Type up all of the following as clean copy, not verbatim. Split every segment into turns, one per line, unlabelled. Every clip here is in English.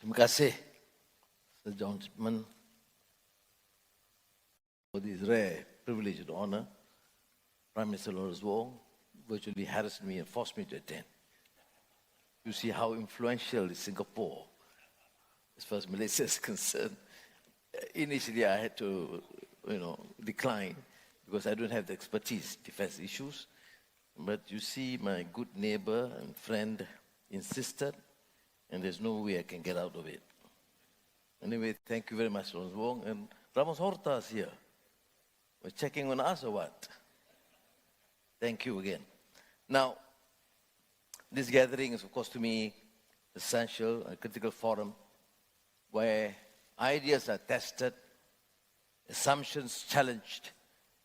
Terima kasih, Sir John Chipman, for this rare privilege and honor. Prime Minister Lawrence Wong virtually harassed me and forced me to attend. You see how influential is Singapore as far as Malaysia is concerned. Initially, I had to, decline because I don't have the expertise, defense issues. But you see, my good neighbor and friend insisted, and there's no way I can get out of it. Anyway, thank you very much, Lawrence Wong. And Ramos Horta is here. We're checking on us or what? Thank you again. Now, this gathering is, of course, to me, essential, a critical forum where ideas are tested, assumptions challenged,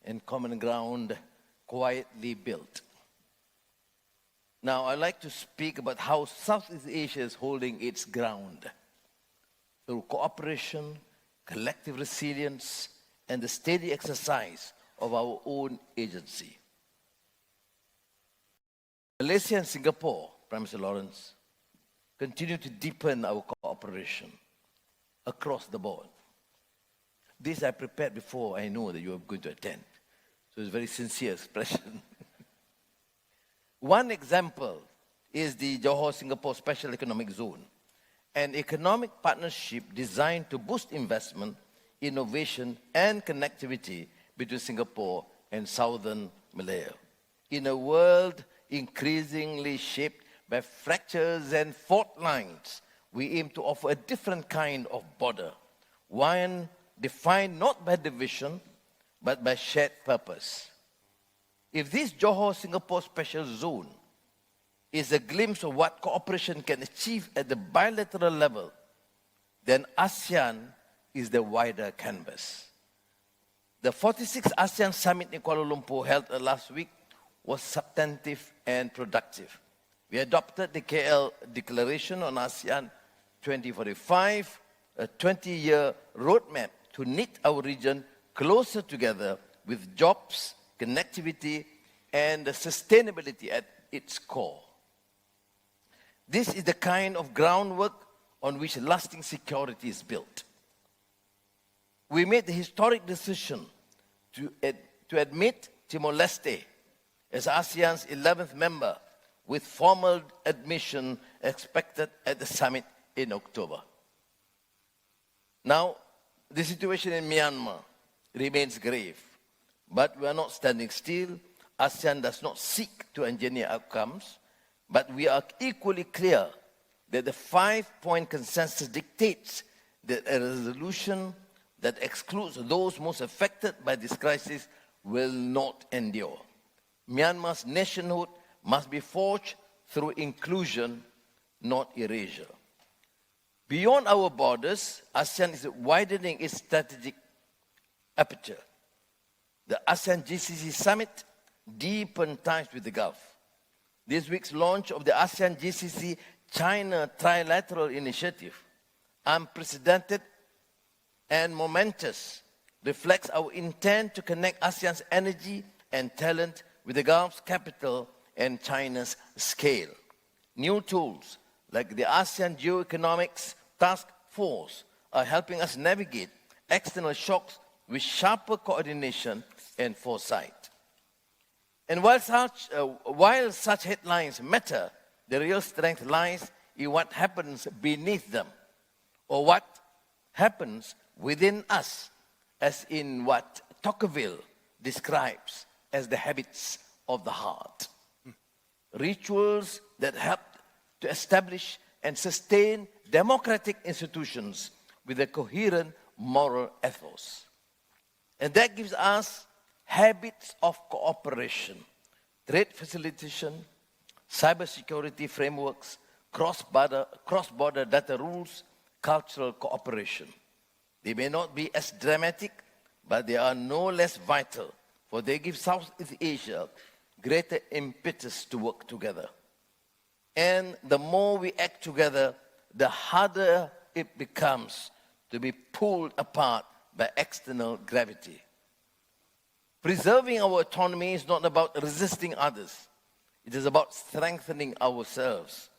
and common ground quietly built. Now, I'd like to speak about how Southeast Asia is holding its ground through cooperation, collective resilience, and the steady exercise of our own agency. Malaysia and Singapore, Prime Minister Lawrence, continue to deepen our cooperation across the board. This I prepared before I know that you are going to attend. So it's a very sincere expression. One example is the Johor-Singapore Special Economic Zone, an economic partnership designed to boost investment, innovation, and connectivity between Singapore and southern Malaya. In a world increasingly shaped by fractures and fault lines, we aim to offer a different kind of border, one defined not by division, but by shared purpose. If this Johor-Singapore Special Zone is a glimpse of what cooperation can achieve at the bilateral level, then ASEAN is the wider canvas. The 46th ASEAN Summit in Kuala Lumpur held last week was substantive and productive. We adopted the KL Declaration on ASEAN 2045, a 20-year roadmap to knit our region closer together with jobs, connectivity, and sustainability at its core. This is the kind of groundwork on which lasting security is built. We made the historic decision to admit Timor-Leste as ASEAN's 11th member, with formal admission expected at the summit in October. Now, the situation in Myanmar remains grave, but we are not standing still. ASEAN does not seek to engineer outcomes, but we are equally clear that the 5-point consensus dictates that a resolution that excludes those most affected by this crisis will not endure. Myanmar's nationhood must be forged through inclusion, not erasure. Beyond our borders, ASEAN is widening its strategic aperture. The ASEAN GCC Summit deepened ties with the Gulf. This week's launch of the ASEAN GCC China Trilateral Initiative, unprecedented and momentous, reflects our intent to connect ASEAN's energy and talent with the Gulf's capital and China's scale. New tools like the ASEAN Geoeconomics Task Force are helping us navigate external shocks with sharper coordination and foresight. And while such headlines matter, the real strength lies in what happens beneath them, or what happens within us, as in what Tocqueville describes as the habits of the heart. Rituals that help to establish and sustain democratic institutions with a coherent moral ethos. And that gives us habits of cooperation, trade facilitation, cybersecurity frameworks, cross-border data rules, cultural cooperation. They may not be as dramatic, but they are no less vital, for they give Southeast Asia greater impetus to work together. And the more we act together, the harder it becomes to be pulled apart by external gravity. Preserving our autonomy is not about resisting others. It is about strengthening ourselves.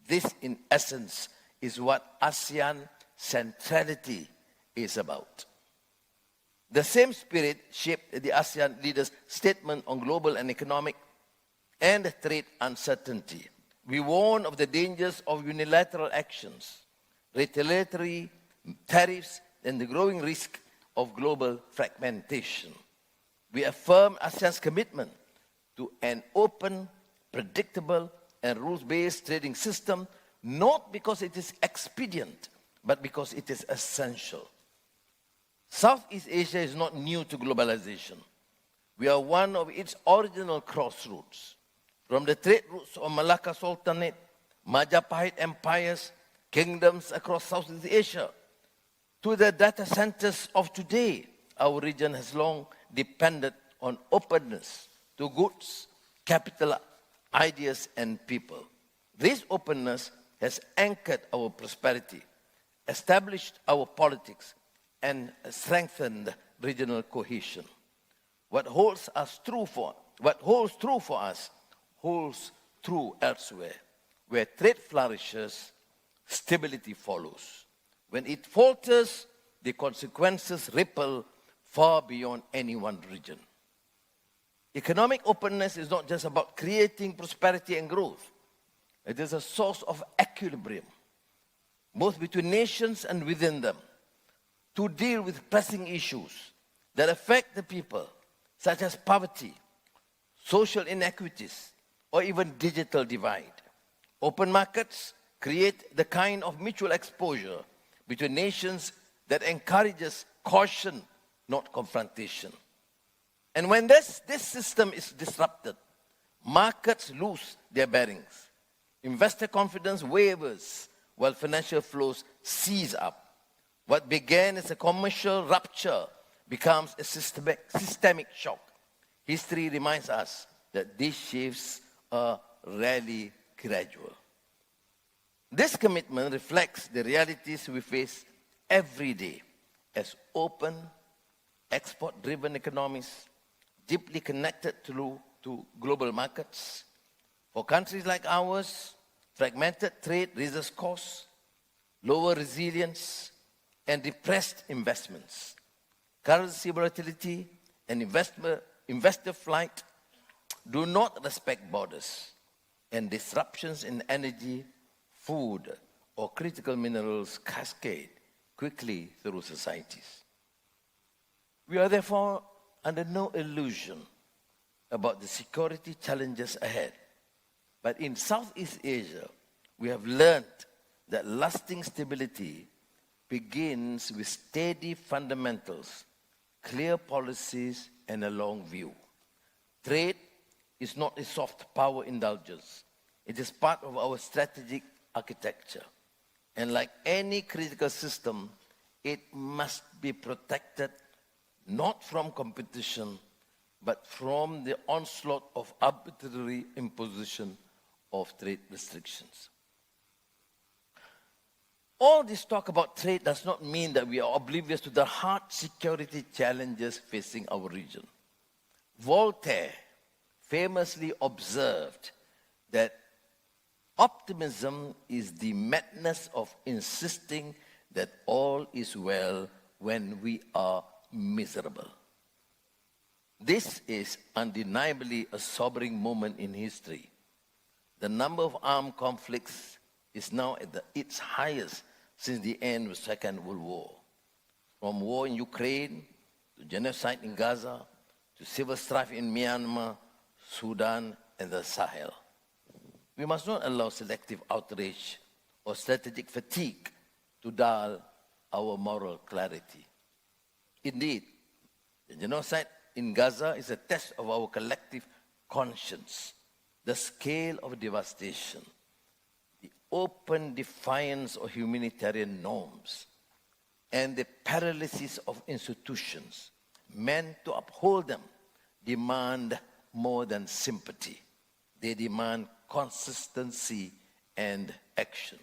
This, in essence, is what ASEAN centrality is about. The same spirit shaped the ASEAN leaders' statement on global and economic and trade uncertainty. We warn of the dangers of unilateral actions, retaliatory tariffs, and the growing risk of global fragmentation. We affirm ASEAN's commitment to an open, predictable, and rules-based trading system, not because it is expedient, but because it is essential. Southeast Asia is not new to globalization. We are one of its original crossroads. From the trade routes of Malacca Sultanate, Majapahit empires, kingdoms across Southeast Asia, to the data centers of today, our region has long depended on openness to goods, capital, ideas, and people. This openness has anchored our prosperity, established our politics, and strengthened regional cohesion. What holds true for us holds true elsewhere. Where trade flourishes, stability follows. When it falters, the consequences ripple far beyond any one region. Economic openness is not just about creating prosperity and growth. It is a source of equilibrium, both between nations and within them, to deal with pressing issues that affect the people, such as poverty, social inequities, or even digital divide. Open markets create the kind of mutual exposure between nations that encourages caution, not confrontation. And when this system is disrupted, markets lose their bearings. Investor confidence wavers while financial flows seize up. What began as a commercial rupture becomes a systemic shock. History reminds us that these shifts are rarely gradual. This commitment reflects the realities we face every day as open, export-driven economies, deeply connected to global markets. For countries like ours, fragmented trade raises costs, lower resilience, and depressed investments. Currency volatility and investor flight do not respect borders, and disruptions in energy, food, or critical minerals cascade quickly through societies. We are therefore under no illusion about the security challenges ahead. But in Southeast Asia, we have learned that lasting stability begins with steady fundamentals, clear policies, and a long view. Trade is not a soft power indulgence. It is part of our strategic architecture. And like any critical system, it must be protected not from competition, but from the onslaught of arbitrary imposition of trade restrictions. All this talk about trade does not mean that we are oblivious to the hard security challenges facing our region. Voltaire famously observed that optimism is the madness of insisting that all is well when we are miserable. This is undeniably a sobering moment in history. The number of armed conflicts is now at its highest since the end of the Second World War. From war in Ukraine, to genocide in Gaza, to civil strife in Myanmar, Sudan, and the Sahel. We must not allow selective outrage or strategic fatigue to dull our moral clarity. Indeed, the genocide in Gaza is a test of our collective conscience, the scale of devastation, the open defiance of humanitarian norms, and the paralysis of institutions meant to uphold them demand more than sympathy. They demand consistency and action.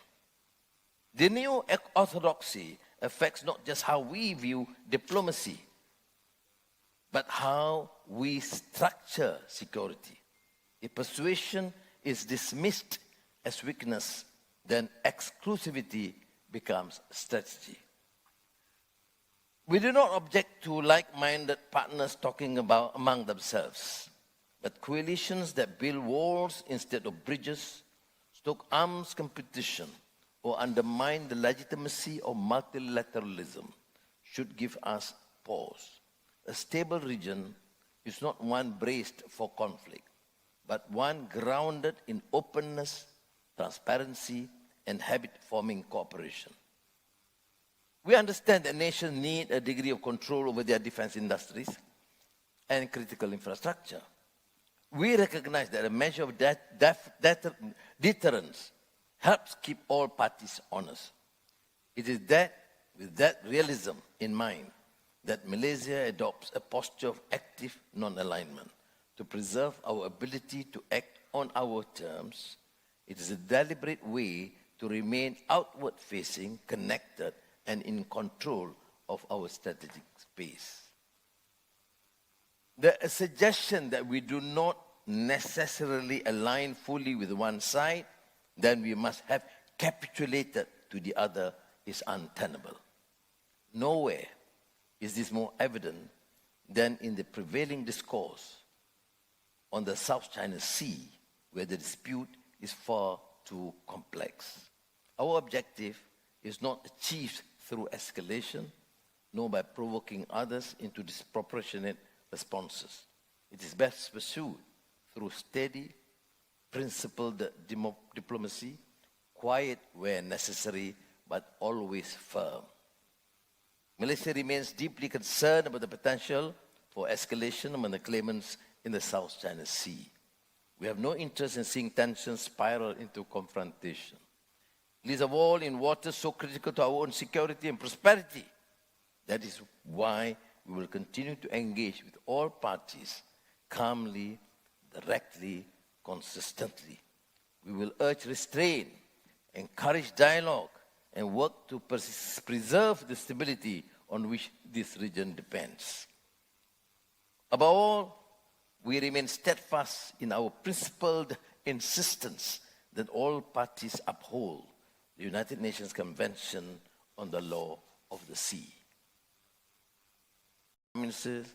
The new orthodoxy affects not just how we view diplomacy, but how we structure security. If persuasion is dismissed as weakness, then exclusivity becomes strategy. We do not object to like-minded partners talking about among themselves, but coalitions that build walls instead of bridges, stoke arms competition, or undermine the legitimacy of multilateralism should give us pause. A stable region is not one braced for conflict, but one grounded in openness, transparency, and habit-forming cooperation. We understand that nations need a degree of control over their defense industries and critical infrastructure. We recognize that a measure of deterrence helps keep all parties honest. It is with that realism in mind that Malaysia adopts a posture of active non-alignment to preserve our ability to act on our terms. It is a deliberate way to remain outward-facing, connected, and in control of our strategic space. The suggestion that we do not necessarily align fully with one side, then we must have capitulated to the other, is untenable. Nowhere is this more evident than in the prevailing discourse on the South China Sea, where the dispute is far too complex. Our objective is not achieved through escalation, nor by provoking others into disproportionate responses. It is best pursued through steady, principled diplomacy, quiet where necessary, but always firm. Malaysia remains deeply concerned about the potential for escalation among the claimants in the South China Sea. We have no interest in seeing tensions spiral into confrontation, least of all in waters so critical to our own security and prosperity. That is why we will continue to engage with all parties calmly, directly, consistently. We will urge restraint, encourage dialogue, and work to preserve the stability on which this region depends. Above all, we remain steadfast in our principled insistence that all parties uphold the United Nations Convention on the Law of the Sea. Ministers,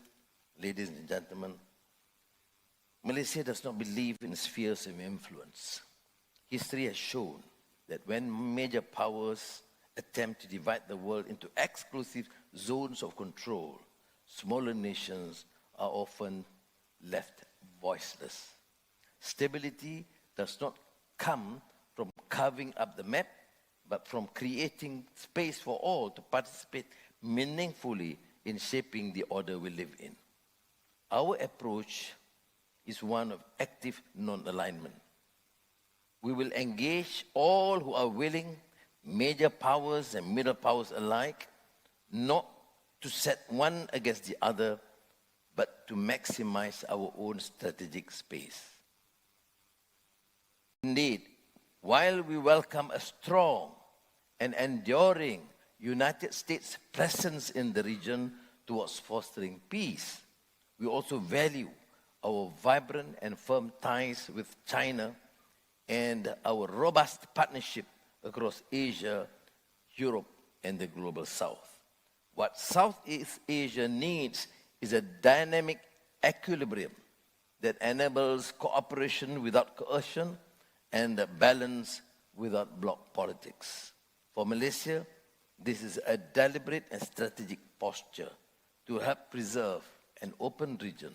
ladies and gentlemen, Malaysia does not believe in spheres of influence. History has shown that when major powers attempt to divide the world into exclusive zones of control, smaller nations are often left voiceless. Stability does not come from carving up the map, but from creating space for all to participate meaningfully in shaping the order we live in. Our approach is one of active non-alignment. We will engage all who are willing, major powers and middle powers alike, not to set one against the other, but to maximize our own strategic space. Indeed, while we welcome a strong and enduring United States presence in the region towards fostering peace, we also value our vibrant and firm ties with China and our robust partnership across Asia, Europe, and the global South. What Southeast Asia needs is a dynamic equilibrium that enables cooperation without coercion and balance without bloc politics. For Malaysia, this is a deliberate and strategic posture to help preserve an open region,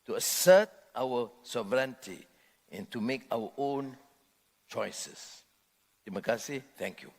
to assert our sovereignty, and to make our own choices. Terima kasih. Thank you.